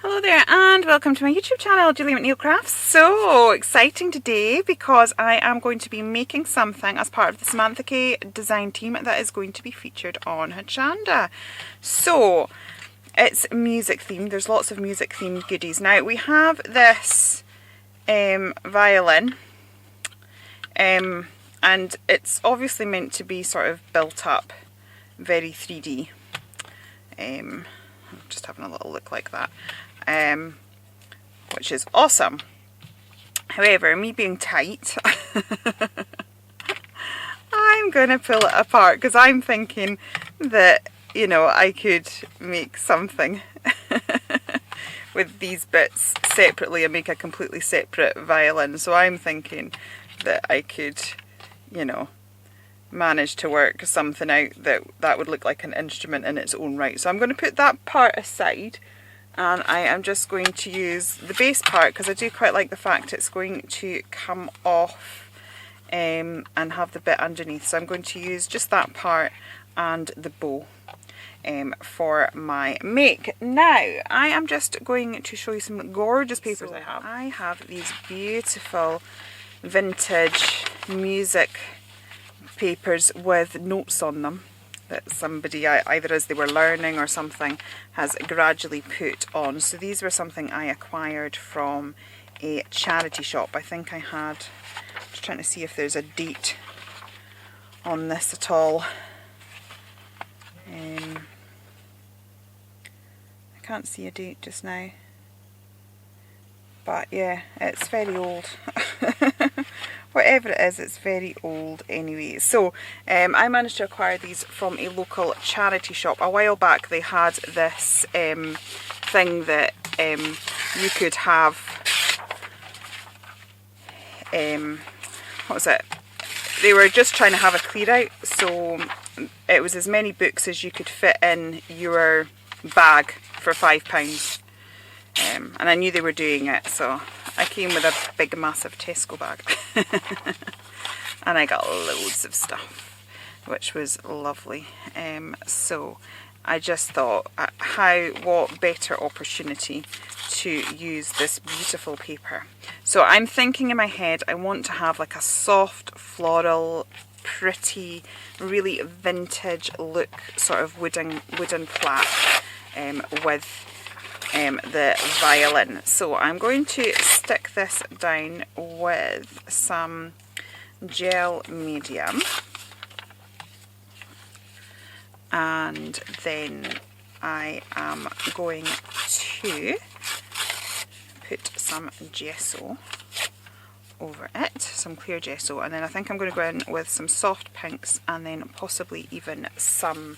Hello there and welcome to my YouTube channel, Julie McNeil Crafts. So exciting today because I am going to be making something as part of the Samantha K design team that is going to be featured on Hachanda. So it's music themed, there's lots of music themed goodies. Now we have this violin and it's obviously meant to be sort of built up very 3D. I'm just having a little look like that. Which is awesome. However, me being tight, I'm gonna pull it apart because I'm thinking that, you know, I could make something with these bits separately and make a completely separate violin. So I'm thinking that I could, you know, manage to work something out that would look like an instrument in its own right. So I'm going to put that part aside. And I am just going to use the base part because I do quite like the fact it's going to come off and have the bit underneath. So I'm going to use just that part and the bow for my make. Now I am just going to show you some gorgeous papers I have. I have these beautiful vintage music papers with notes on them that somebody, either as they were learning or something, has gradually put on. So these were something I acquired from a charity shop. I think I had, just trying to see if there's a date on this at all. I can't see a date just now. But yeah, it's very old. Whatever it is, it's very old anyway. So I managed to acquire these from a local charity shop. A while back they had this thing that you could have, what was it? They were just trying to have a clear out, so it was as many books as you could fit in your bag for £5. And I knew they were doing it, so I came with a big massive Tesco bag and I got loads of stuff, which was lovely. So I just thought, what better opportunity to use this beautiful paper. So I'm thinking in my head I want to have like a soft floral, pretty, really vintage look, sort of wooden plaque with the violin. So I'm going to stick this down with some gel medium, and then I am going to put some gesso over it, some clear gesso, and then I think I'm going to go in with some soft pinks and then possibly even some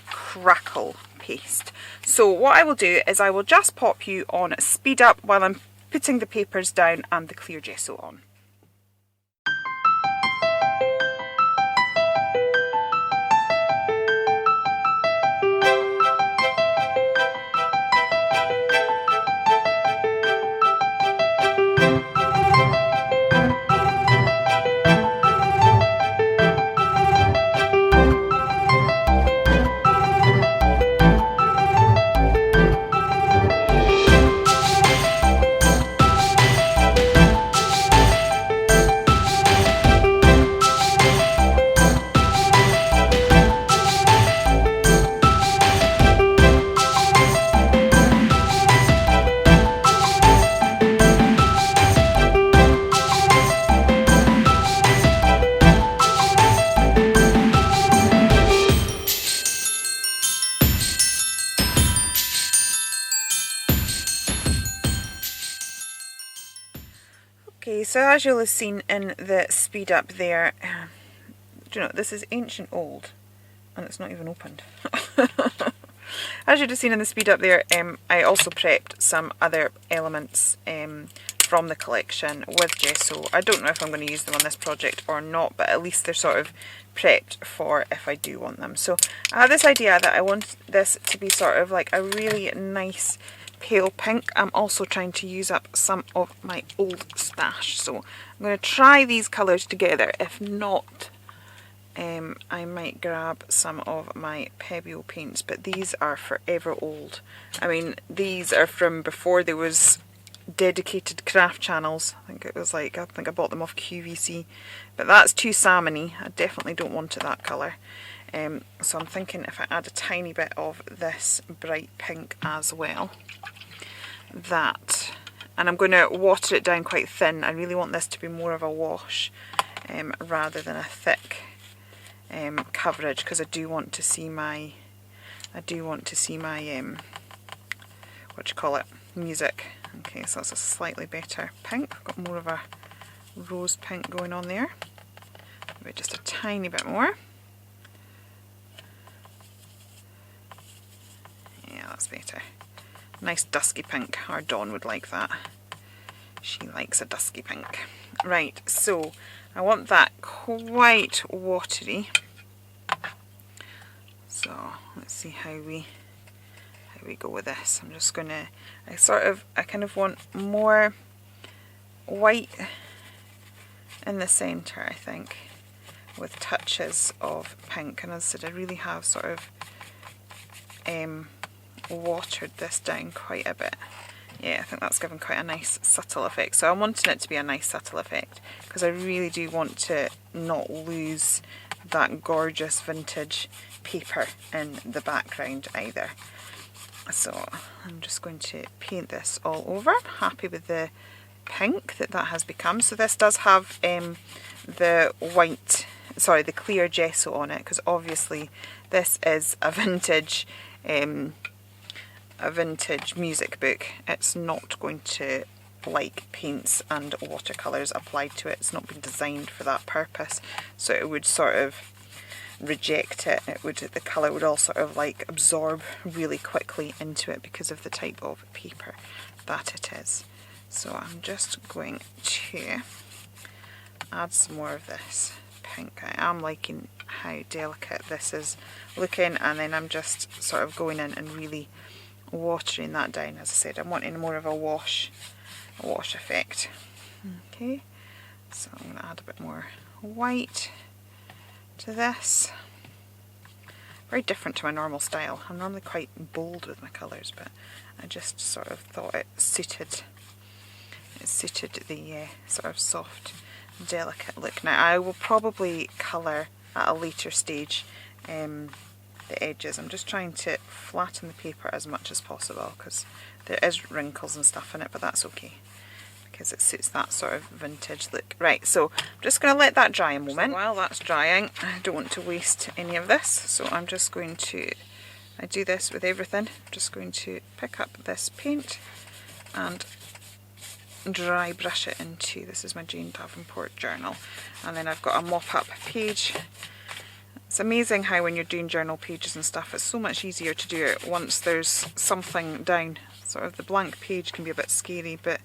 crackle paste. So what I will do is I will just pop you on speed up while I'm putting the papers down and the clear gesso on. Okay, so as you'll have seen in the speed up there, do you know, this is ancient old and it's not even opened. As you'd have seen in the speed up there, I also prepped some other elements from the collection with gesso. I don't know if I'm going to use them on this project or not, but at least they're sort of prepped for if I do want them. So I have this idea that I want this to be sort of like a really nice pale pink. I'm also trying to use up some of my old stash, so I'm going to try these colours together. If not, I might grab some of my Pebble paints, but these are forever old. I mean, these are from before there was dedicated craft channels. I think I bought them off QVC, but that's too salmony. I definitely don't want it that colour. So I'm thinking if I add a tiny bit of this bright pink as well, and I'm going to water it down quite thin. I really want this to be more of a wash rather than a thick coverage, because I do want to see my what do you call it, music. Okay, so it's a slightly better pink. I've got more of a rose pink going on there. Maybe just a tiny bit more. Yeah, that's better. Nice dusky pink. Our Dawn would like that. She likes a dusky pink. Right, so I want that quite watery. So let's see how we go with this. I'm just gonna, I kind of want more white in the centre, I think, with touches of pink. And as I said, I really have sort of watered this down quite a bit. Yeah, I think that's given quite a nice subtle effect. So I'm wanting it to be a nice subtle effect, because I really do want to not lose that gorgeous vintage paper in the background either. So I'm just going to paint this all over. I'm happy with the pink that has become. So this does have the clear gesso on it, because obviously this is a vintage music book. It's not going to like paints and watercolours applied to it. It's not been designed for that purpose, so it would sort of reject it. The colour would all sort of like absorb really quickly into it because of the type of paper that it is. So I'm just going to add some more of this pink. I am liking how delicate this is looking, and then I'm just sort of going in and really watering that down. As I said, I'm wanting more of a wash effect. Okay, so I'm going to add a bit more white to this. Very different to my normal style. I'm normally quite bold with my colours, but I just sort of thought it suited the sort of soft, delicate look. Now I will probably colour at a later stage the edges. I'm just trying to flatten the paper as much as possible, because there is wrinkles and stuff in it, but that's okay, because it suits that sort of vintage look. Right, so I'm just going to let that dry a moment. So while that's drying, I don't want to waste any of this, so I'm just going to, I do this with everything, I'm just going to pick up this paint and dry brush it into, this is my Jane Davenport journal, and then I've got a mop-up page. It's amazing how when you're doing journal pages and stuff, it's so much easier to do it once there's something down. Sort of the blank page can be a bit scary, but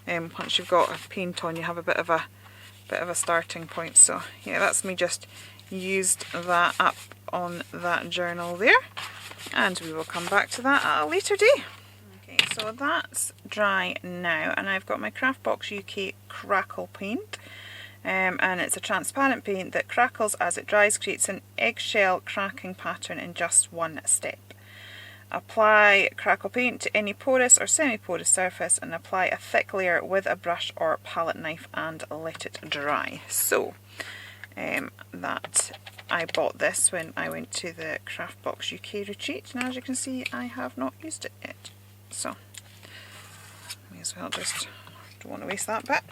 once you've got a paint on, you have a bit of a starting point. So yeah, that's me just used that up on that journal there, and we will come back to that at a later day. Okay, so that's dry now, and I've got my Craftbox UK Crackle paint. And it's a transparent paint that crackles as it dries, creates an eggshell cracking pattern in just one step. Apply crackle paint to any porous or semi-porous surface and apply a thick layer with a brush or palette knife and let it dry. So that I bought this when I went to the Craftbox UK retreat, and as you can see I have not used it yet. So may as well just, don't want to waste that bit.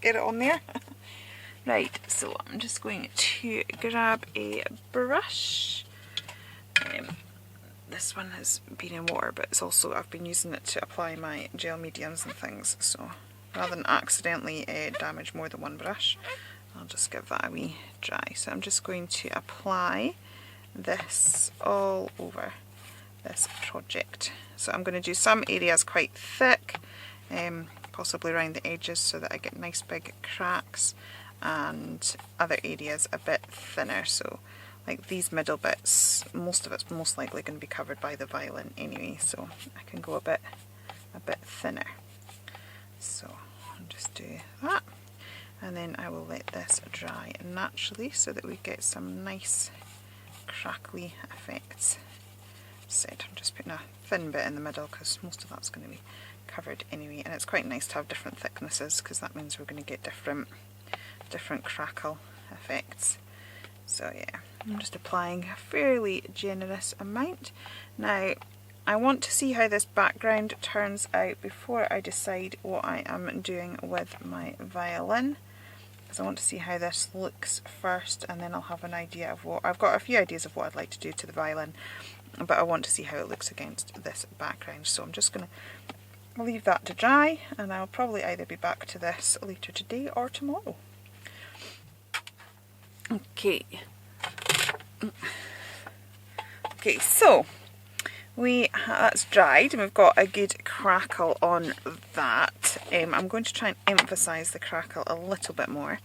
Get it on there. Right, so I'm just going to grab a brush. This one has been in water, but it's also, I've been using it to apply my gel mediums and things, so rather than accidentally damage more than one brush, I'll just give that a wee dry. So I'm just going to apply this all over this project. So I'm going to do some areas quite thick, possibly around the edges so that I get nice big cracks, and other areas a bit thinner. So like these middle bits, most of it's most likely going to be covered by the violin anyway, so I can go a bit thinner. So I'll just do that. and then I will let this dry naturally so that we get some nice crackly effects. I'm just putting a thin bit in the middle because most of that's going to be covered anyway, and it's quite nice to have different thicknesses because that means we're going to get different crackle effects. So yeah, I'm just applying a fairly generous amount. Now I want to see how this background turns out before I decide what I am doing with my violin, because I want to see how this looks first, and then I'll have an idea of what, I've got a few ideas of what I'd like to do to the violin, but I want to see how it looks against this background. So I'm just going to leave that to dry, and I'll probably either be back to this later today or tomorrow. Okay, so that's dried and we've got a good crackle on that. I'm going to try and emphasise the crackle a little bit more.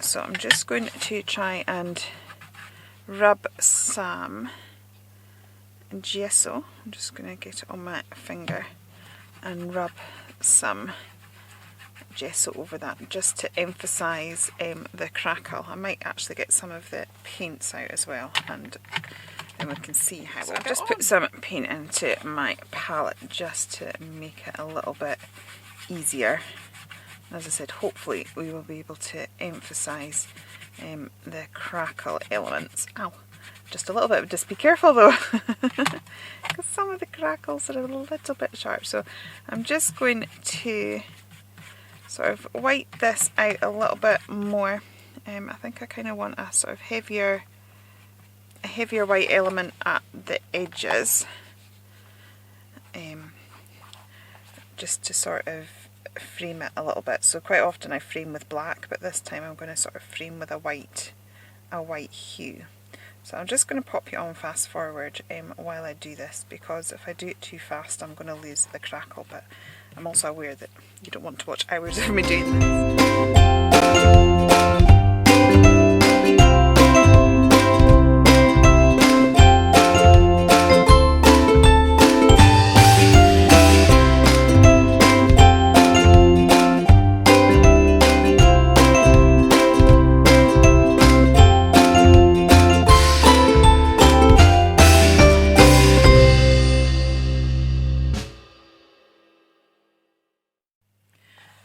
So I'm just going to try and rub some gesso. I'm just going to get it on my finger and rub some gesso over that just to emphasise the crackle. I might actually get some of the paints out as well, and then we can see how. So I've just put some paint into my palette just to make it a little bit easier. As I said, hopefully we will be able to emphasise the crackle elements. Ow! Just a little bit, just be careful though, because some of the crackles are a little bit sharp. So I'm just going to sort of white this out a little bit more. I think I kind of want a sort of heavier white element at the edges, just to sort of frame it a little bit. So quite often I frame with black, but this time I'm going to sort of frame with a white hue. So I'm just going to pop you on fast forward while I do this, because if I do it too fast I'm going to lose the crackle, but I'm also aware that you don't want to watch hours of me doing this.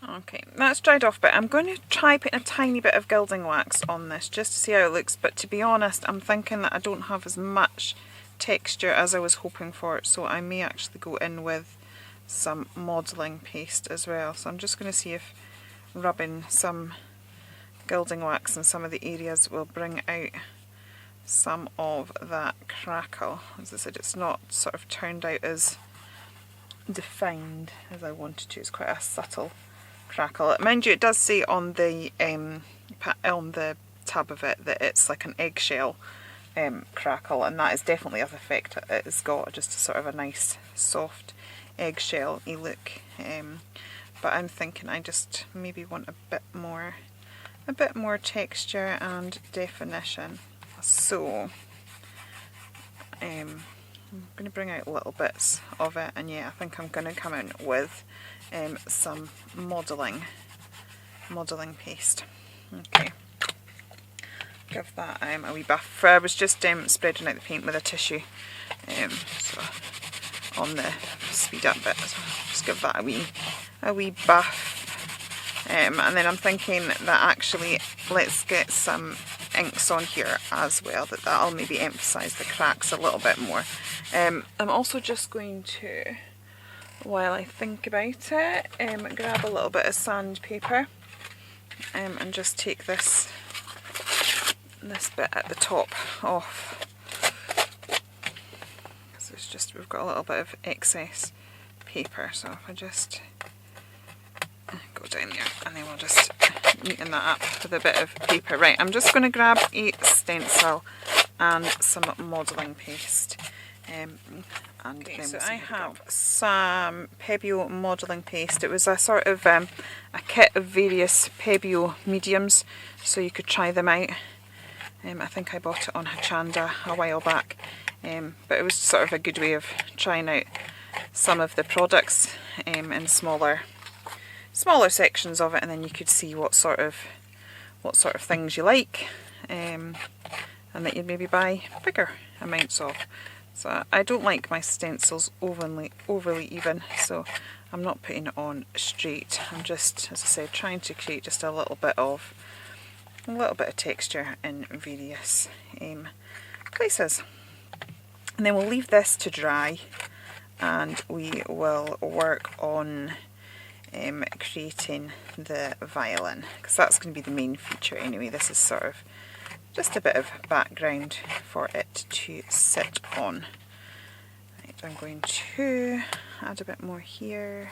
Okay, that's dried off, but I'm going to try putting a tiny bit of gilding wax on this just to see how it looks, but to be honest I'm thinking that I don't have as much texture as I was hoping for, so I may actually go in with some modelling paste as well. So I'm just going to see if rubbing some gilding wax in some of the areas will bring out some of that crackle. As I said, it's not sort of turned out as defined as I wanted to. It's quite a subtle crackle. Mind you, it does say on the tab of it that it's like an eggshell crackle, and that is definitely the effect it's got, just a sort of a nice soft eggshell-y look. But I'm thinking I just maybe want a bit more texture and definition. So I'm going to bring out little bits of it, and yeah, I think I'm going to come in with some modelling paste. Okay, give that a wee buff. I was just spreading out the paint with a tissue, so on the speed up bit, so just give that a wee buff, and then I'm thinking that actually let's get some inks on here as well, that'll maybe emphasise the cracks a little bit more. I'm also just going to, while I think about it, grab a little bit of sandpaper and just take this bit at the top off. So it's just, we've got a little bit of excess paper, so if I just go down there and then we'll just neaten that up with a bit of paper. Right, I'm just going to grab a stencil and some modelling paste. Okay, so I have some Pebeo modelling paste. It was a sort of a kit of various Pebeo mediums, so you could try them out. I think I bought it on Hochanda a while back, but it was sort of a good way of trying out some of the products in smaller smaller sections of it, and then you could see what sort of things you like, and that you'd maybe buy bigger amounts of. So I don't like my stencils overly even, so I'm not putting it on straight. I'm just, as I said, trying to create just a little bit of texture in various places. And then we'll leave this to dry, and we will work on creating the violin, because that's going to be the main feature anyway. This is sort of just a bit of background for it to sit on. Right, I'm going to add a bit more here,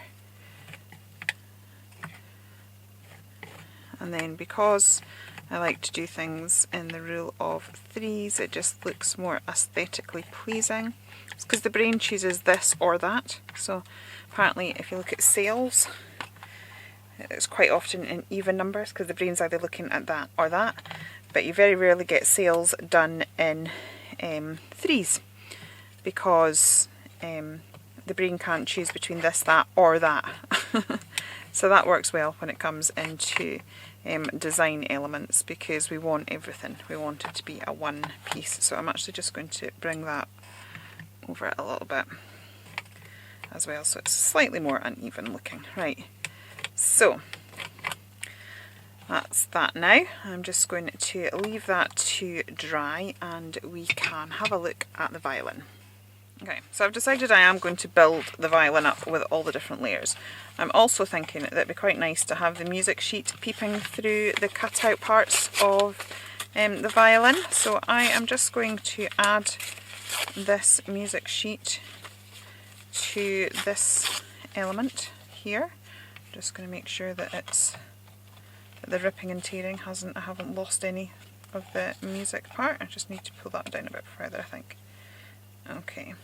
and then because I like to do things in the rule of threes, it just looks more aesthetically pleasing. It's because the brain chooses this or that. So apparently if you look at sales, it's quite often in even numbers because the brain's either looking at that or that, but you very rarely get sales done in threes, because the brain can't choose between this, that or that. So that works well when it comes into design elements, because we want everything. We want it to be a one piece. So I'm actually just going to bring that over it a little bit as well, so it's slightly more uneven looking. Right, so that's that now. I'm just going to leave that to dry, and we can have a look at the violin. Okay, so I've decided I am going to build the violin up with all the different layers. I'm also thinking that it'd be quite nice to have the music sheet peeping through the cutout parts of the violin. So I am just going to add this music sheet to this element here. Just going to make sure that it's the ripping and tearing I haven't lost any of the music part. I just need to pull that down a bit further, I think. Okay,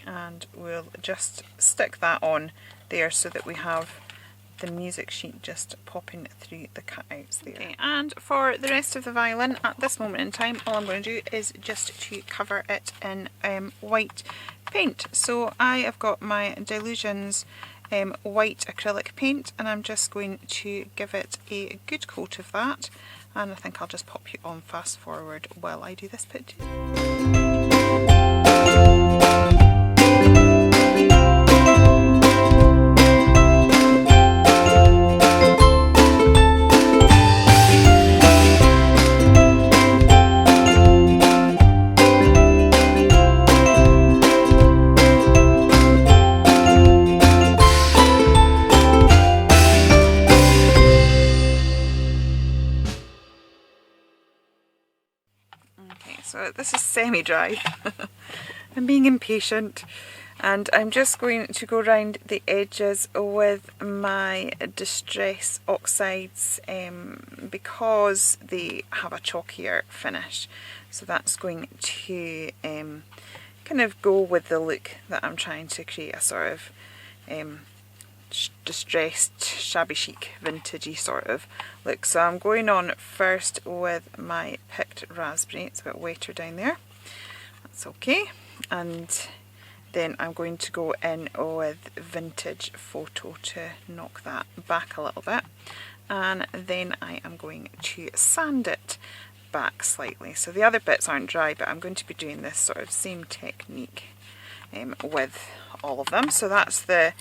and we'll just stick that on there so that we have the music sheet just popping through the cutouts there. Okay, and for the rest of the violin at this moment in time, all I'm going to do is just to cover it in white paint. So I have got my Delusions white acrylic paint, and I'm just going to give it a good coat of that, and I think I'll just pop you on fast forward while I do this bit too. So this is semi-dry. I'm being impatient, and I'm just going to go around the edges with my Distress Oxides because they have a chalkier finish. So that's going to kind of go with the look that I'm trying to create, a sort of distressed, shabby chic, vintagey sort of look. So I'm going on first with my picked raspberry. It's a bit wetter down there, that's okay, and then I'm going to go in with Vintage Photo to knock that back a little bit, and then I am going to sand it back slightly. So the other bits aren't dry, but I'm going to be doing this sort of same technique with all of them. So that's the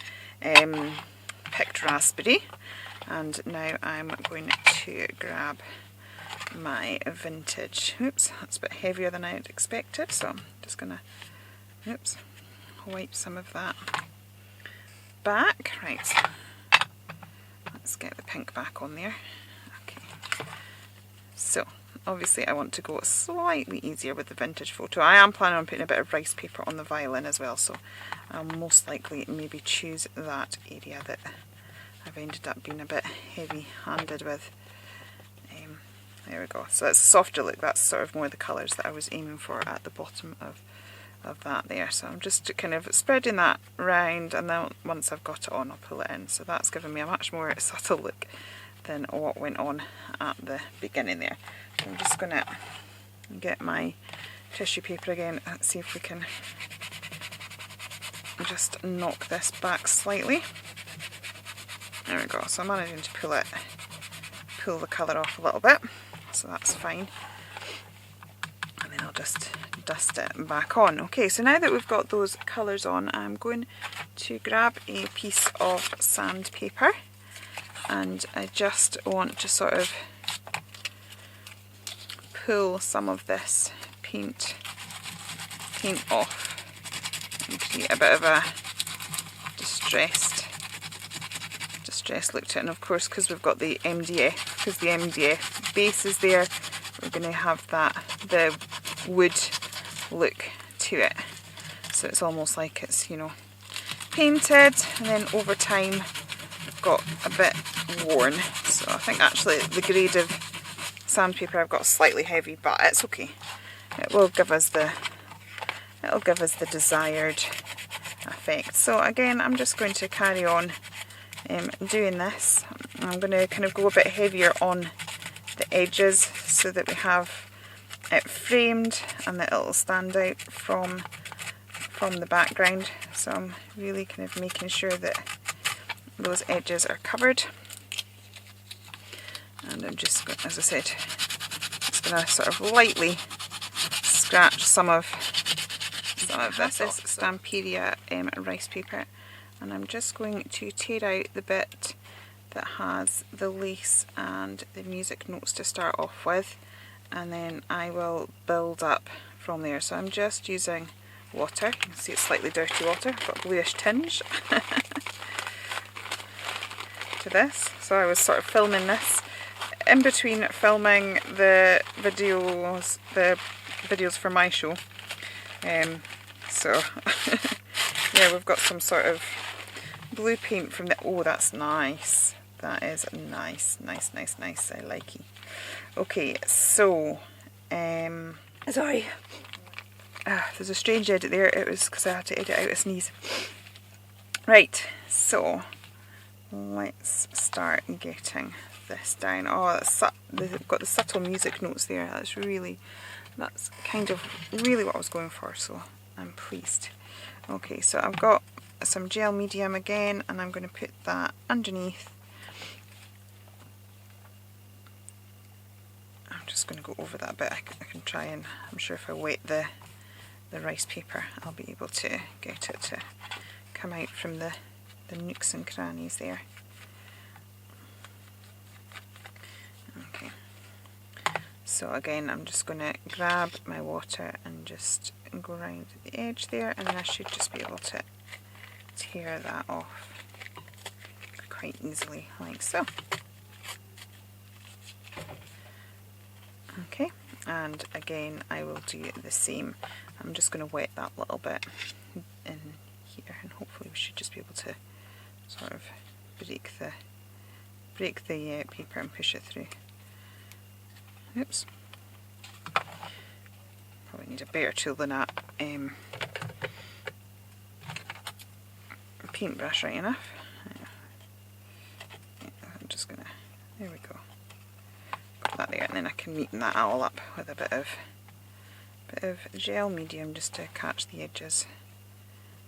picked raspberry, and now I'm going to grab my vintage, oops, that's a bit heavier than I had expected, so I'm just going to, oops, wipe some of that back. Right, let's get the pink back on there. Okay, so obviously I want to go slightly easier with the Vintage Photo. I am planning on putting a bit of rice paper on the violin as well, so I'll most likely maybe choose that area that I've ended up being a bit heavy-handed with. There we go. So it's a softer look. That's sort of more the colours that I was aiming for at the bottom of that there. So I'm just kind of spreading that round, and then once I've got it on, I'll pull it in. So that's given me a much more subtle look than what went on at the beginning there. So I'm just going to get my tissue paper again and see if we can just knock this back slightly. There we go, so I'm managing to pull the colour off a little bit, so that's fine. And then I'll just dust it back on. Okay, so now that we've got those colours on, I'm going to grab a piece of sandpaper, and I just want to sort of pull some of this paint off and create a bit of a distressed look to it. And of course, because we've got the MDF, because the MDF base is there, we're going to have the wood look to it. So it's almost like it's, you know, painted, and then over time got a bit worn. So I think actually the grade of sandpaper I've got slightly heavy, but it's okay. It will give us the desired effect. So again, I'm just going to carry on doing this. I'm going to kind of go a bit heavier on the edges so that we have it framed and that it'll stand out from the background. So I'm really kind of making sure that those edges are covered. And I'm just, as I said, just going to sort of lightly scratch some of this. This is Stamperia rice paper, and I'm just going to tear out the bit that has the lace and the music notes to start off with, and then I will build up from there. So I'm just using water. You can see it's slightly dirty water. I've got a bluish tinge to this. So I was sort of filming this in between filming the videos for my show. So yeah, we've got some sort of blue paint from the, oh, that's nice. That is nice. I like it. Okay, so sorry. There's a strange edit there. It was because I had to edit out a sneeze. Right, so let's start getting this down. Oh, they've got the subtle music notes there. That's kind of really what I was going for, so I'm pleased. Okay, so I've got some gel medium again, and I'm going to put that underneath. I'm just going to go over that a bit. I can try, and I'm sure if I wet the rice paper, I'll be able to get it to come out from the nooks and crannies there. Okay, so again, I'm just going to grab my water and just go around the edge there, and then I should just be able to tear that off quite easily, like so. Okay, and again I will do the same. I'm just going to wet that little bit in here, and hopefully we should just be able to sort of break the paper and push it through. Oops. Probably need a better tool than that. Paintbrush, right enough. I'm just gonna, there we go. Got that there, and then I can neaten that all up with a bit of gel medium just to catch the edges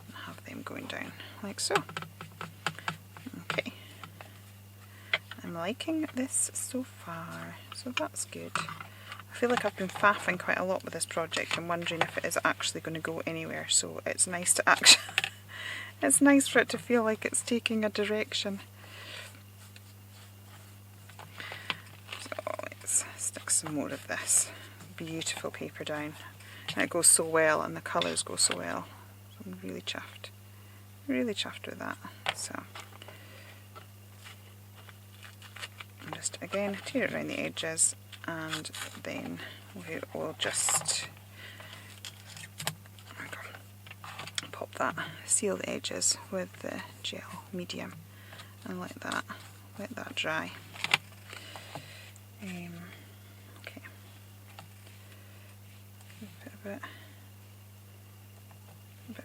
and have them going down like so. Okay. I'm liking this so far, so that's good. I feel like I've been faffing quite a lot with this project and wondering if it is actually going to go anywhere, so it's nice to actually it's nice for it to feel like it's taking a direction. So let's stick some more of this beautiful paper down, and it goes so well, and the colours go so well. So I'm really chuffed with that. So just again tear it around the edges, and then we'll just pop that, seal the edges with the gel medium, and let that dry. Okay, put a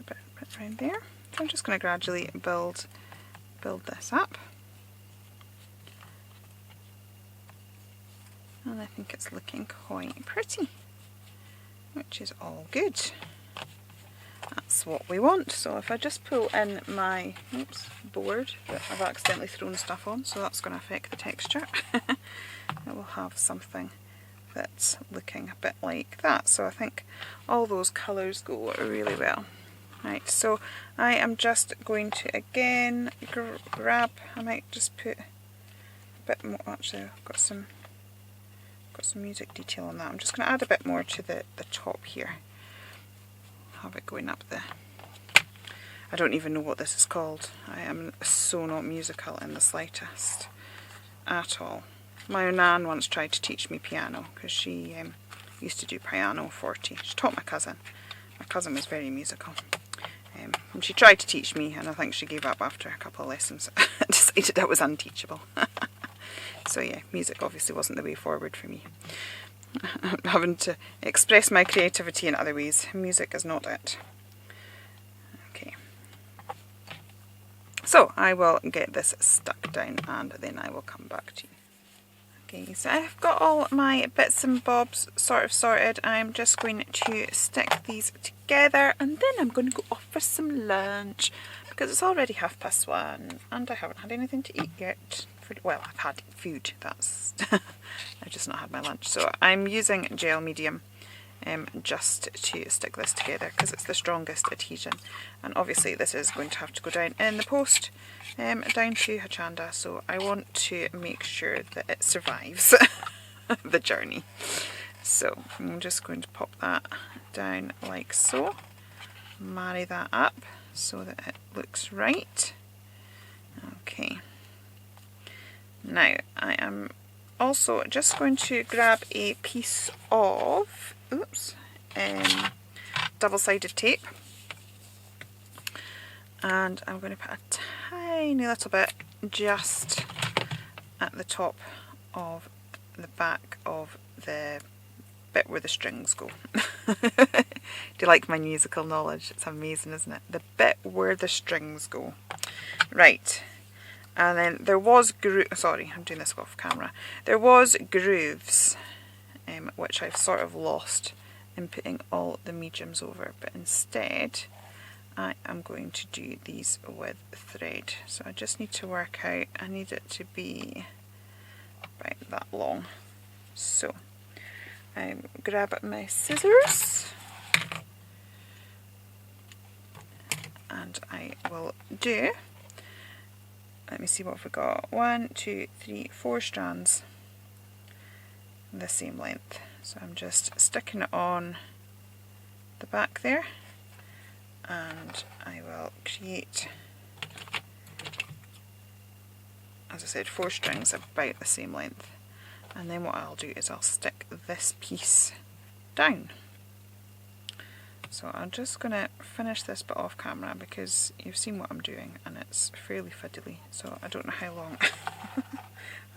bit around there. So I'm just going to gradually build this up. And I think it's looking quite pretty, which is all good. That's that's what we want. So if I just pull in my board that I've accidentally thrown stuff on, so that's going to affect the texture, it will have something that's looking a bit like that. So I think all those colours go really well. Right, so I am just going to again grab, I might just put a bit more, actually I've got some music detail on that. I'm just going to add a bit more to the top here. Have it going up the, I don't even know what this is called. I am so not musical in the slightest at all. My nan once tried to teach me piano because she used to do piano forte. She taught my cousin. My cousin was very musical. And she tried to teach me, and I think she gave up after a couple of lessons. Decided I was unteachable. So yeah, music obviously wasn't the way forward for me. I'm having to express my creativity in other ways. Music is not it. Okay. So I will get this stuck down and then I will come back to you. Okay, so I've got all my bits and bobs sort of sorted. I'm just going to stick these together and then I'm going to go off for some lunch because it's already 1:30 and I haven't had anything to eat yet. Well, I've had food, that's I've just not had my lunch. So I'm using gel medium just to stick this together because it's the strongest adhesion, and obviously this is going to have to go down in the post down to Hachanda, so I want to make sure that it survives the journey. So I'm just going to pop that down like so, marry that up so that it looks right. Okay, now I am also just going to grab a piece of double-sided tape, and I'm going to put a tiny little bit just at the top of the back of the bit where the strings go. Do you like my musical knowledge? It's amazing, isn't it? The bit where the strings go. Right. And then there was sorry, I'm doing this off camera. There was grooves, which I've sort of lost in putting all the mediums over, but instead I am going to do these with thread. So I just need to work out, I need it to be about that long. So I grab my scissors and I will do, let me see what we've got, 1, 2, 3, 4 strands the same length. So I'm just sticking it on the back there, and I will create, as I said, 4 strings about the same length, and then what I'll do is I'll stick this piece down. So I'm just going to finish this bit off camera because you've seen what I'm doing and it's fairly fiddly, so I don't know how long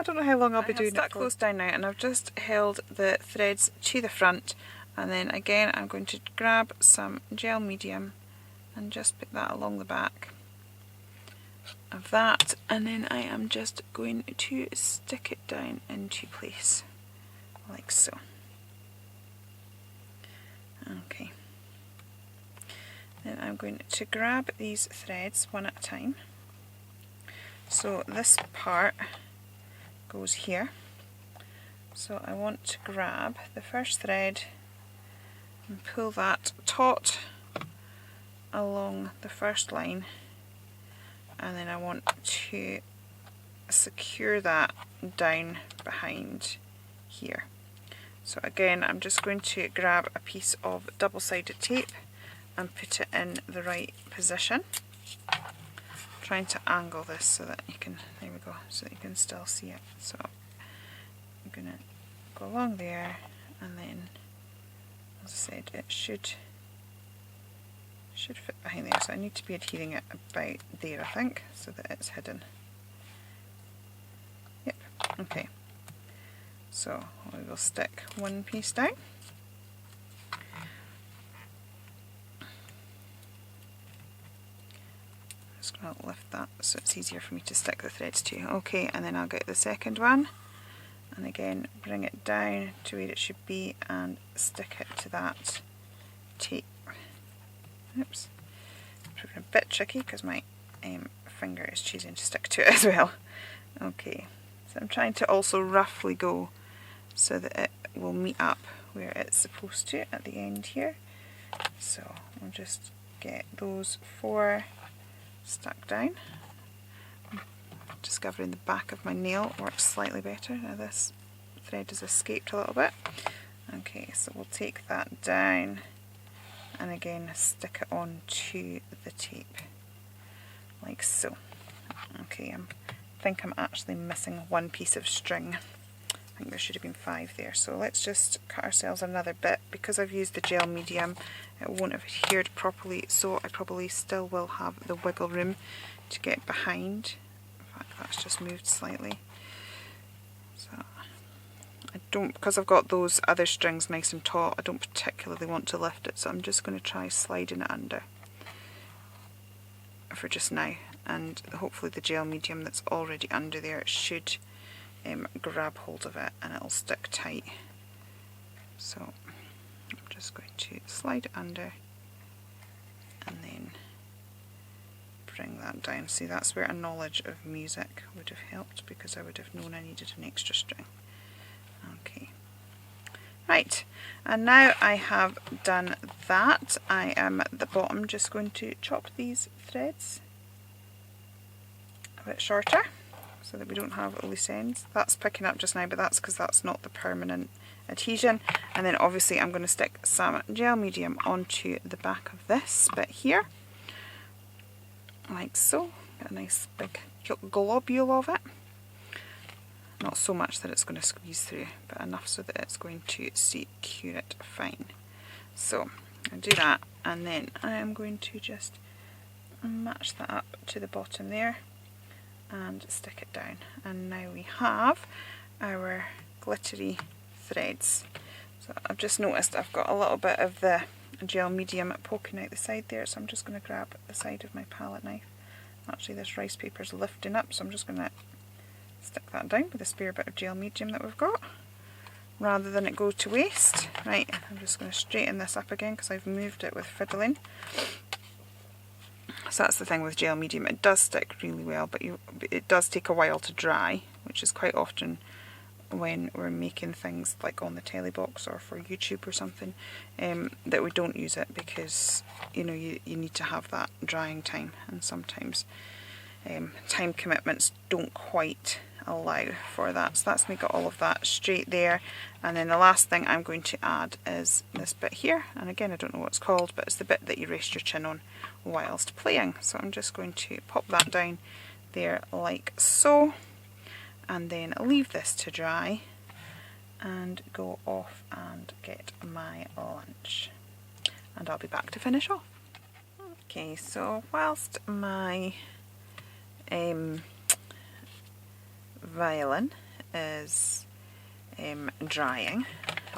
I don't know how long I'll be doing it for. I've stuck those down now, and I've just held the threads to the front, and then again I'm going to grab some gel medium and just put that along the back of that, and then I am just going to stick it down into place like so. Okay. Then I'm going to grab these threads one at a time. So this part goes here. So I want to grab the first thread and pull that taut along the first line, and then I want to secure that down behind here. So again, I'm just going to grab a piece of double-sided tape and put it in the right position. I'm trying to angle this so that you can, there we go, so that you can still see it. So I'm going to go along there, and then, as I said, it should fit behind there. So I need to be adhering it about there, I think, so that it's hidden. Yep, okay. So we will stick one piece down. Just going to lift that so it's easier for me to stick the threads to. Okay, and then I'll get the second one, and again bring it down to where it should be and stick it to that tape. Oops. proving a bit tricky because my finger is choosing to stick to it as well. Okay, so I'm trying to also roughly go so that it will meet up where it's supposed to at the end here. So we'll just get those 4 stuck down. Discovering the back of my nail works slightly better. Now this thread has escaped a little bit. Okay, so we'll take that down and again stick it on to the tape like so. Okay, I think I'm actually missing 1 piece of string. I think there should have been 5 there, so let's just cut ourselves another bit. Because I've used the gel medium, it won't have adhered properly, so I probably still will have the wiggle room to get behind. In fact, that's just moved slightly. So I don't, because I've got those other strings nice and taut, I don't particularly want to lift it, so I'm just going to try sliding it under for just now, and hopefully the gel medium that's already under there should grab hold of it and it'll stick tight. So I'm just going to slide it under and then bring that down. See, that's where a knowledge of music would have helped, because I would have known I needed an extra string. Okay, right, and now I have done that, I am at the bottom just going to chop these threads a bit shorter so that we don't have loose ends. That's picking up just now, but that's because that's not the permanent adhesion. And then obviously I'm going to stick some gel medium onto the back of this bit here, like so. Get a nice big globule of it. Not so much that it's going to squeeze through, but enough so that it's going to secure it fine. So I'll do that, and then I am going to just match that up to the bottom there and stick it down. And now we have our glittery threads. So I've just noticed I've got a little bit of the gel medium poking out the side there, so I'm just going to grab the side of my palette knife. Actually, this rice paper is lifting up, so I'm just going to stick that down with a spare bit of gel medium that we've got, rather than it go to waste. Right, I'm just going to straighten this up again because I've moved it with fiddling. So that's the thing with gel medium, it does stick really well, but it does take a while to dry, which is quite often when we're making things like on the telly box or for YouTube or something, that we don't use it, because you know you need to have that drying time, and sometimes time commitments don't quite allow for that. So that's me got all of that straight there, and then the last thing I'm going to add is this bit here, and again I don't know what it's called, but it's the bit that you rest your chin on whilst playing. So I'm just going to pop that down there like so, and then leave this to dry and go off and get my lunch, and I'll be back to finish off. Okay, so whilst my violin is drying,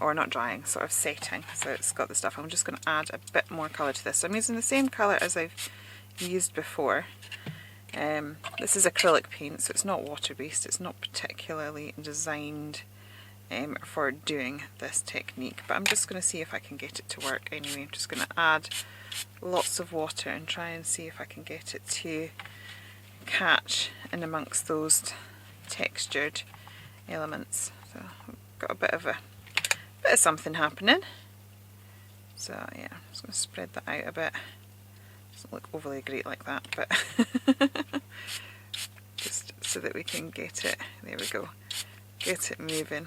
or not drying, sort of setting, so it's got the stuff, I'm just going to add a bit more colour to this. So I'm using the same colour as I've used before. This is acrylic paint, so it's not water based, it's not particularly designed for doing this technique, but I'm just going to see if I can get it to work anyway. I'm just going to add lots of water and try and see if I can get it to catch in amongst those textured elements. So I've got a bit of something happening. So yeah, I'm just going to spread that out a bit. Doesn't look overly great like that, but just so that we can get it, there we go, get it moving.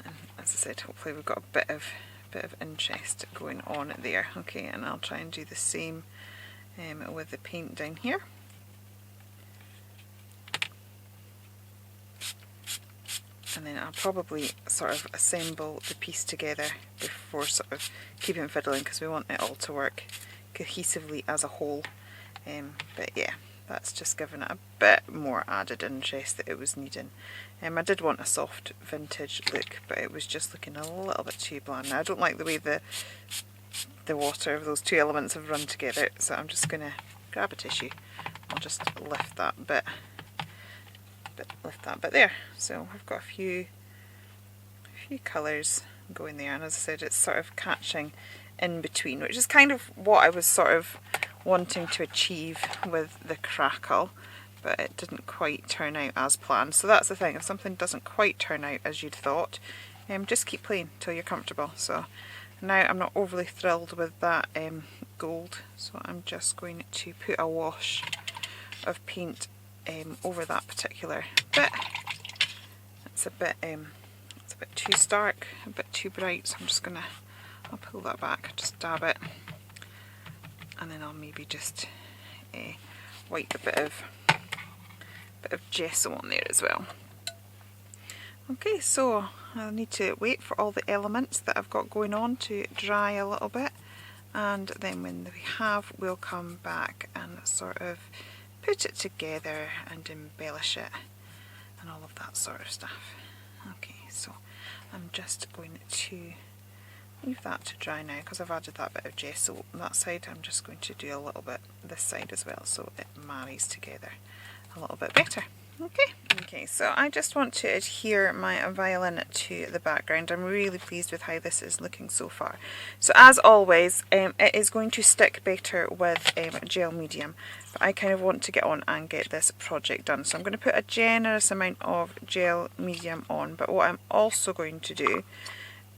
And as I said, hopefully we've got a bit of interest going on there. Okay, and I'll try and do the same with the paint down here. And then I'll probably sort of assemble the piece together before sort of keeping fiddling, because we want it all to work cohesively as a whole. But yeah, that's just given it a bit more added interest that it was needing. I did want a soft vintage look, but it was just looking a little bit too bland. Now, I don't like the way the water of those two elements have run together, so I'm just going to grab a tissue. I'll just lift that bit there. So I've got a few colours going there, and as I said, it's sort of catching in between, which is kind of what I was sort of wanting to achieve with the crackle, but it didn't quite turn out as planned. So that's the thing, if something doesn't quite turn out as you'd thought, just keep playing till you're comfortable. So now I'm not overly thrilled with that gold, so I'm just going to put a wash of paint over that particular bit. It's a bit too stark, a bit too bright, so I'm just gonna, I'll pull that back, just dab it, and then I'll maybe just wipe a bit of gesso on there as well. Okay, so I'll need to wait for all the elements that I've got going on to dry a little bit, and then when we have, we'll come back and sort of put it together and embellish it and all of that sort of stuff. Okay, so I'm just going to leave that to dry now because I've added that bit of gesso on that side. I'm just going to do a little bit this side as well so it marries together a little bit better. Okay, so I just want to adhere my violin to the background. I'm really pleased with how this is looking so far. So as always, it is going to stick better with gel medium, but I kind of want to get on and get this project done. So I'm going to put a generous amount of gel medium on, but what I'm also going to do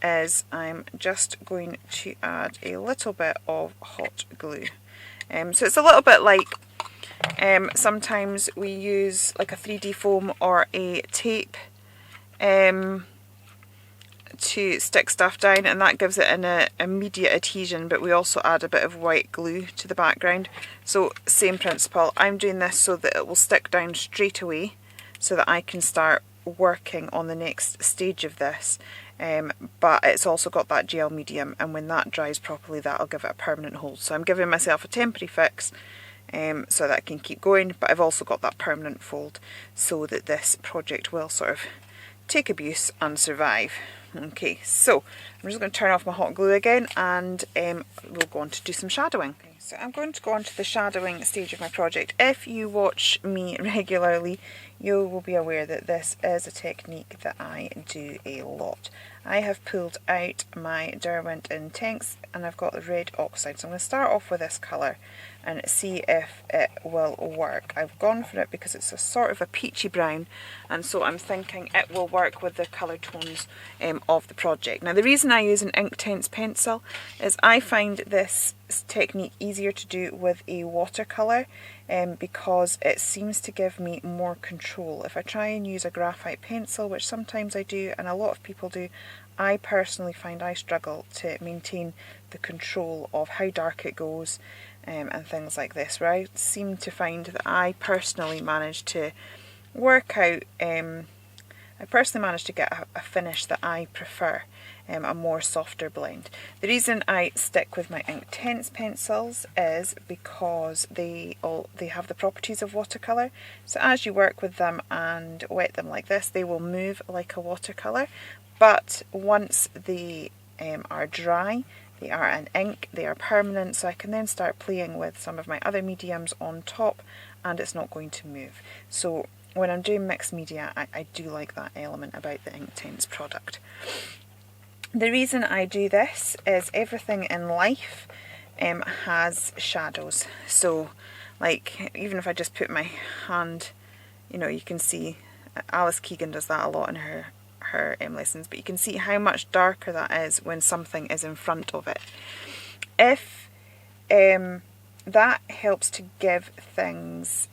is I'm just going to add a little bit of hot glue. So it's a little bit like sometimes we use like a 3D foam or a tape to stick stuff down, and that gives it an immediate adhesion, but we also add a bit of white glue to the background. So same principle, I'm doing this so that it will stick down straight away so that I can start working on the next stage of this, but it's also got that gel medium, and when that dries properly that'll give it a permanent hold. So I'm giving myself a temporary fix so that I can keep going, but I've also got that permanent fold so that this project will sort of take abuse and survive. Okay, so I'm just going to turn off my hot glue again, and we'll go on to do some shadowing. Okay, so I'm going to go on to the shadowing stage of my project. If you watch me regularly, you will be aware that this is a technique that I do a lot. I have pulled out my Derwent Intense and I've got the red oxide. So I'm going to start off with this colour and see if it will work. I've gone for it because it's a sort of a peachy brown, and so I'm thinking it will work with the colour tones of the project. Now the reason I use an Inktense pencil is I find this technique easier to do with a watercolour because it seems to give me more control. If I try and use a graphite pencil, which sometimes I do and a lot of people do, I personally find I struggle to maintain the control of how dark it goes and things like this, where I seem to find that I personally manage to work out, I personally manage to get a finish that I prefer, a more softer blend. The reason I stick with my Inktense pencils is because they have the properties of watercolour. So as you work with them and wet them like this, they will move like a watercolour, but once they are dry, they are an ink, they are permanent, so I can then start playing with some of my other mediums on top and it's not going to move. So when I'm doing mixed media, I do like that element about the Inktense product. The reason I do this is everything in life has shadows. So like even if I just put my hand, you know, you can see Alice Keegan does that a lot in her lessons, but you can see how much darker that is when something is in front of it. If that helps to give things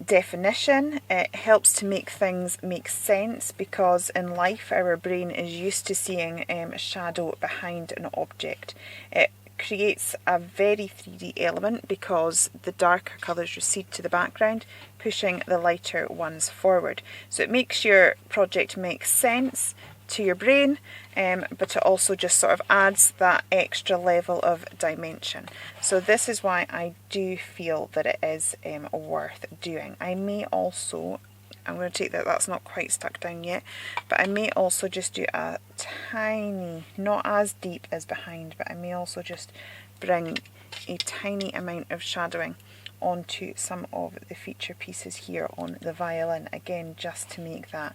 definition, it helps to make things make sense, because in life our brain is used to seeing a shadow behind an object. It creates a very 3D element because the darker colours recede to the background, pushing the lighter ones forward. So it makes your project make sense to your brain, but it also just sort of adds that extra level of dimension. So this is why I do feel that it is worth doing. I may also, I'm going to take that's not quite stuck down yet, but I may also just do a tiny, not as deep as behind, but I may also just bring a tiny amount of shadowing onto some of the feature pieces here on the violin, again just to make that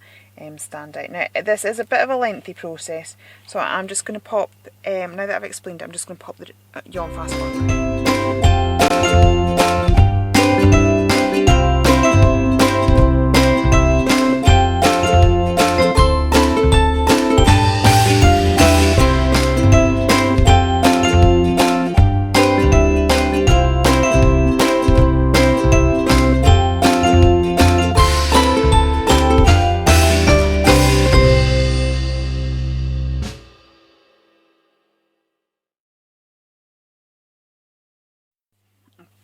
stand out. Now this is a bit of a lengthy process, so I'm just going to pop, now that I've explained it, I'm just going to pop the yawn fast one.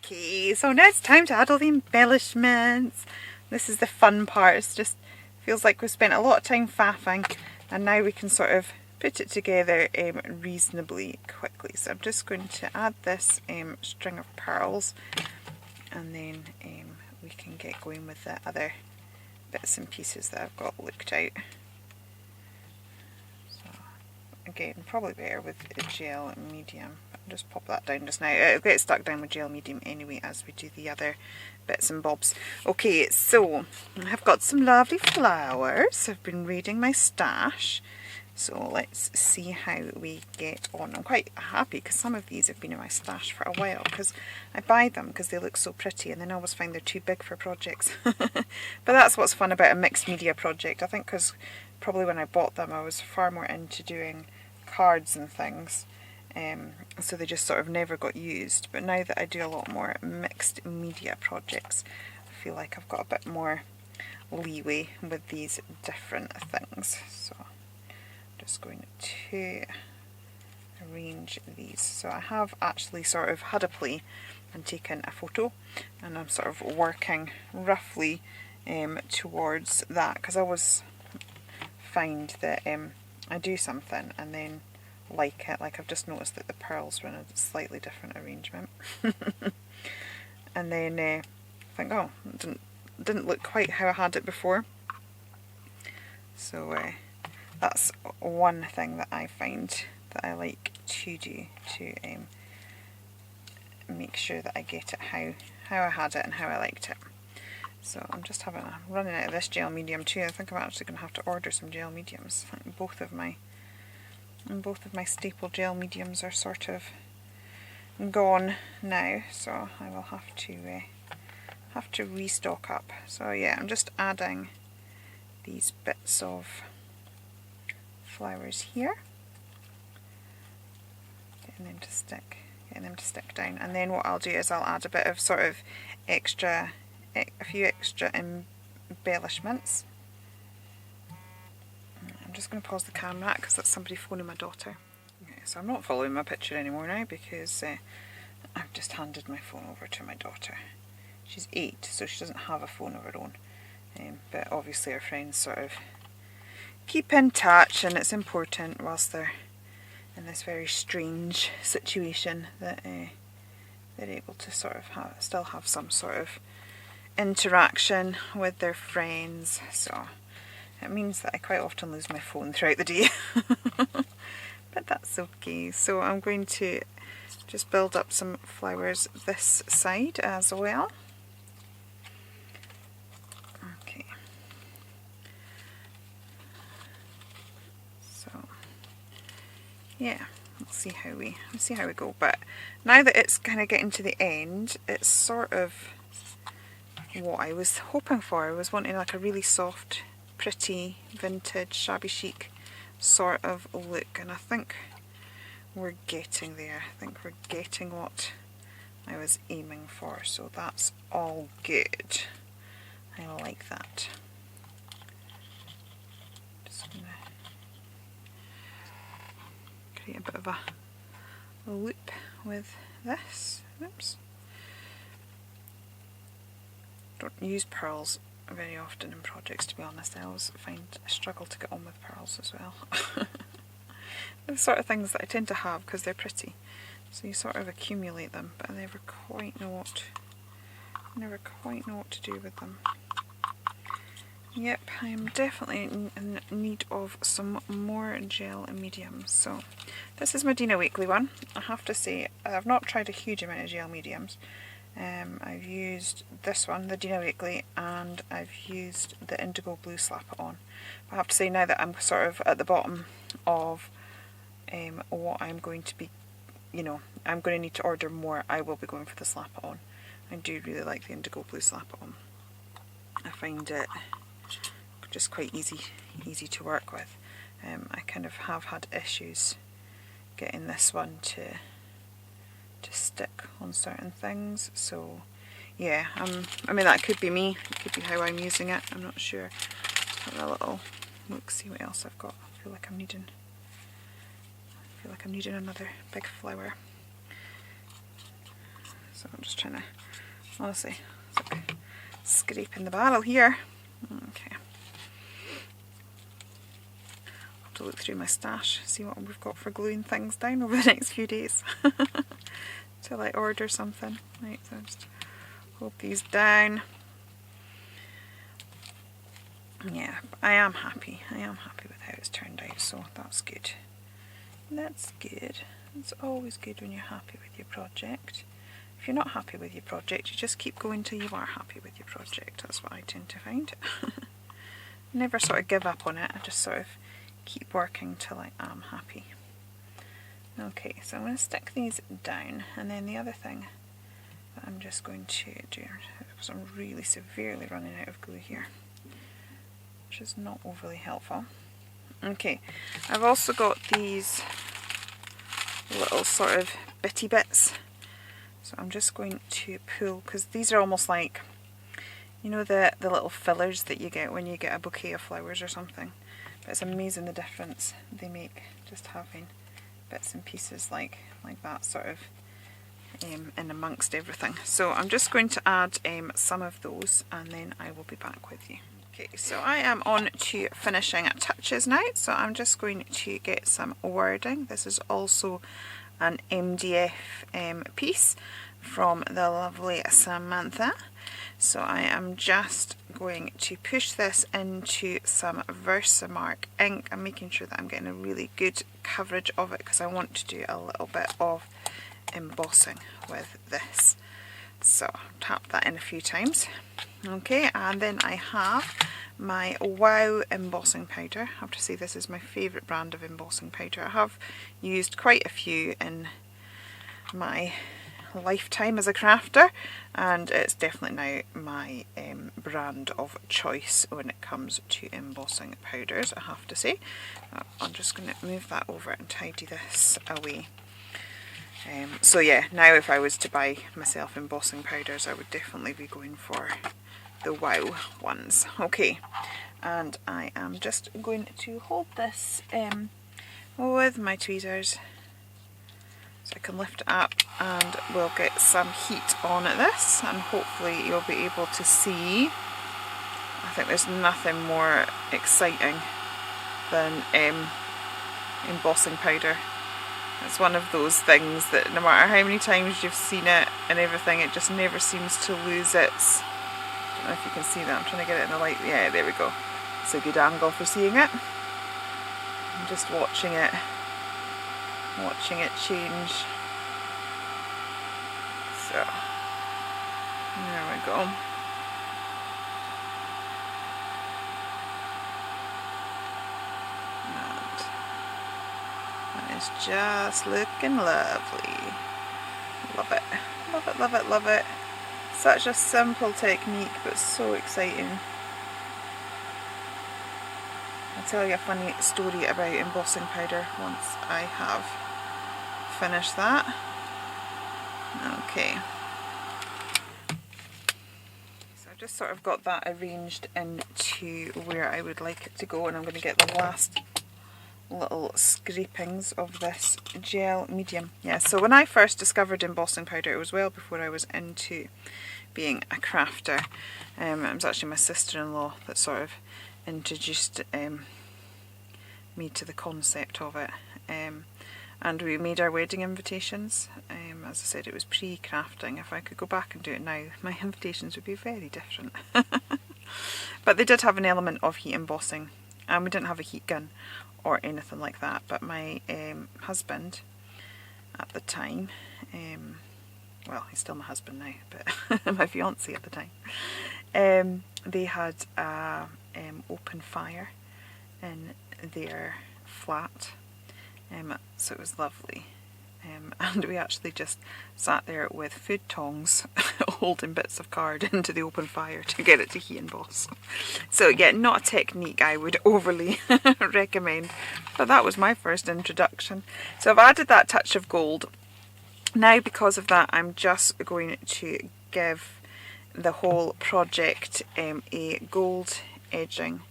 Okay, so now it's time to add all the embellishments. This is the fun part. It just feels like we've spent a lot of time faffing, and now we can sort of put it together reasonably quickly. So I'm just going to add this string of pearls, and then we can get going with the other bits and pieces that I've got looked out. So again, probably better with gel and medium. Just pop that down just now. It'll get stuck down with gel medium anyway as we do the other bits and bobs. Okay, so I've got some lovely flowers. I've been reading my stash, so let's see how we get on. I'm quite happy because some of these have been in my stash for a while, because I buy them because they look so pretty, and then I always find they're too big for projects. But that's what's fun about a mixed media project, I think, because probably when I bought them I was far more into doing cards and things. So they just sort of never got used, but now that I do a lot more mixed media projects, I feel like I've got a bit more leeway with these different things. So I'm just going to arrange these. So I have actually sort of had a play and taken a photo, and I'm sort of working roughly towards that, because I always find that I do something and then like it, like I've just noticed that the pearls were in a slightly different arrangement and then I think, oh, it didn't look quite how I had it before. So that's one thing that I find that I like to do, to make sure that I get it how I had it and how I liked it. So I'm just running out of this gel medium too. I think I'm actually going to have to order some gel mediums. I think both of my staple gel mediums are sort of gone now, so I will have to restock up. So yeah, I'm just adding these bits of flowers here, getting them to stick down, and then what I'll do is I'll add a bit of sort of a few extra embellishments. I'm just going to pause the camera because that's somebody phoning my daughter. Okay, so I'm not following my picture anymore now because I've just handed my phone over to my daughter. She's 8, so she doesn't have a phone of her own, but obviously her friends sort of keep in touch, and it's important whilst they're in this very strange situation that they're able to sort of still have some sort of interaction with their friends. So it means that I quite often lose my phone throughout the day, but that's okay. So I'm going to just build up some flowers this side as well. Okay. So yeah, let's see how we go. But now that it's kind of getting to the end, it's sort of what I was hoping for. I was wanting like a really soft, pretty, vintage, shabby chic sort of look, and I think we're getting there. I think we're getting what I was aiming for, so that's all good. I like that. Just gonna create a bit of a loop with this. Oops. Don't use pearls very often in projects, to be honest. I always find I struggle to get on with pearls as well. They're the sort of things that I tend to have because they're pretty, so you sort of accumulate them, but I never quite know what to do with them. Yep, I'm definitely in need of some more gel and mediums. So this is my Dina Wakley one. I have to say I've not tried a huge amount of gel mediums, I've used this one, the Dina Wakeley, and I've used the Indigo Blue Slap It On. I have to say, now that I'm sort of at the bottom of what I'm going to be, I'm going to need to order more, I will be going for the Slap It On. I do really like the Indigo Blue Slap It On. I find it just quite easy to work with. I kind of have had issues getting this one to stick on certain things, so yeah, I mean, that could be me, it could be how I'm using it, I'm not sure. Have a little look, see what else I've got. I feel like I'm needing another big flower, so I'm just trying to, honestly, it's like scraping the barrel here. Okay, I'll have to look through my stash, see what we've got for gluing things down over the next few days till I order something. Right, so I'll just hold these down. Yeah, but I am happy with how it's turned out, so that's good. That's good. It's always good when you're happy with your project. If you're not happy with your project, you just keep going till you are happy with your project. That's what I tend to find. Never sort of give up on it, I just sort of keep working till I am happy. Okay, so I'm going to stick these down, and then the other thing that I'm just going to do, because I'm really severely running out of glue here, which is not overly helpful. Okay, I've also got these little sort of bitty bits, so I'm just going to pull, because these are almost like, you know, the little fillers that you get when you get a bouquet of flowers or something. But it's amazing the difference they make just having bits and pieces like that sort of in amongst everything. So I'm just going to add some of those, and then I will be back with you. Okay, so I am on to finishing touches now, so I'm just going to get some wording. This is also an MDF piece from the lovely Samantha. So I am just going to push this into some Versamark ink. I'm making sure that I'm getting a really good coverage of it, because I want to do a little bit of embossing with this. So tap that in a few times. Okay, and then I have my Wow embossing powder. I have to say, this is my favourite brand of embossing powder. I have used quite a few in my lifetime as a crafter, and it's definitely now my brand of choice when it comes to embossing powders, I have to say. I'm just going to move that over and tidy this away. So yeah, now if I was to buy myself embossing powders, I would definitely be going for the Wow ones. Okay, and I am just going to hold this with my tweezers so I can lift it up, and we'll get some heat on this, and hopefully you'll be able to see. I think there's nothing more exciting than embossing powder. It's one of those things that no matter how many times you've seen it and everything, it just never seems to lose its... I don't know if you can see that, I'm trying to get it in the light. Yeah, there we go. It's a good angle for seeing it. I'm just watching it change. So, there we go. It's just looking lovely. Love it. Love it, love it, love it. Such a simple technique, but so exciting. I'll tell you a funny story about embossing powder once I have finished that. Okay. So I've just sort of got that arranged into where I would like it to go, and I'm going to get the last little scrapings of this gel medium. Yeah, so when I first discovered embossing powder, it was well before I was into being a crafter. It was actually my sister-in-law that sort of introduced me to the concept of it. And we made our wedding invitations. As I said, it was pre-crafting. If I could go back and do it now, my invitations would be very different. But they did have an element of heat embossing, and we didn't have a heat gun or anything like that. But my husband at the time well, he's still my husband now, but my fiance at the time. They had a open fire in their flat, so it was lovely. And we actually just sat there with food tongs holding bits of card into the open fire to get it to heat and emboss. So yeah, not a technique I would overly recommend, but that was my first introduction. So I've added that touch of gold. Now because of that, I'm just going to give the whole project a gold edging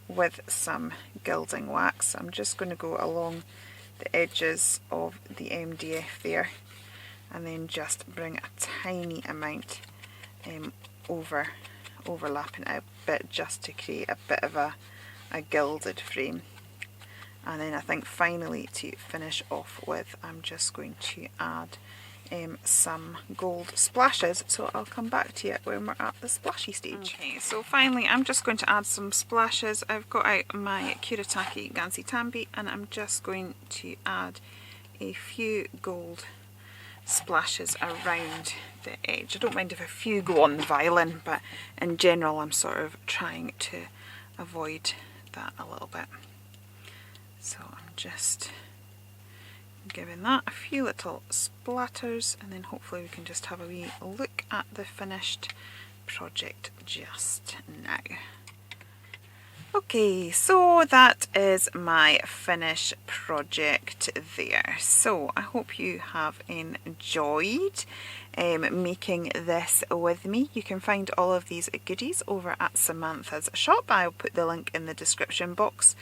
with some gilding wax. I'm just going to go along the edges of the MDF there, and then just bring a tiny amount overlapping it a bit, just to create a bit of a gilded frame. And then I think finally, to finish off with, I'm just going to add some gold splashes, so I'll come back to it when we're at the splashy stage. Okay, so finally I'm just going to add some splashes. I've got out my Kuretake Gansi Tambi, and I'm just going to add a few gold splashes around the edge. I don't mind if a few go on the violin, but in general I'm sort of trying to avoid that a little bit. So I'm just giving that a few little splatters, and then hopefully we can just have a wee look at the finished project just now. Okay, so that is my finished project there. So I hope you have enjoyed making this with me. You can find all of these goodies over at Samantha's shop. I'll put the link in the description box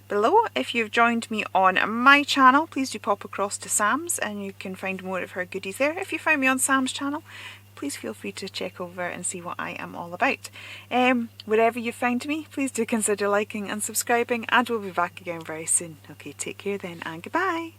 below. If you've joined me on my channel, please do pop across to Sam's and you can find more of her goodies there. If you find me on Sam's channel, please feel free to check over and see what I am all about. Wherever you find me, please do consider liking and subscribing, and we'll be back again very soon. Okay, take care then, and goodbye.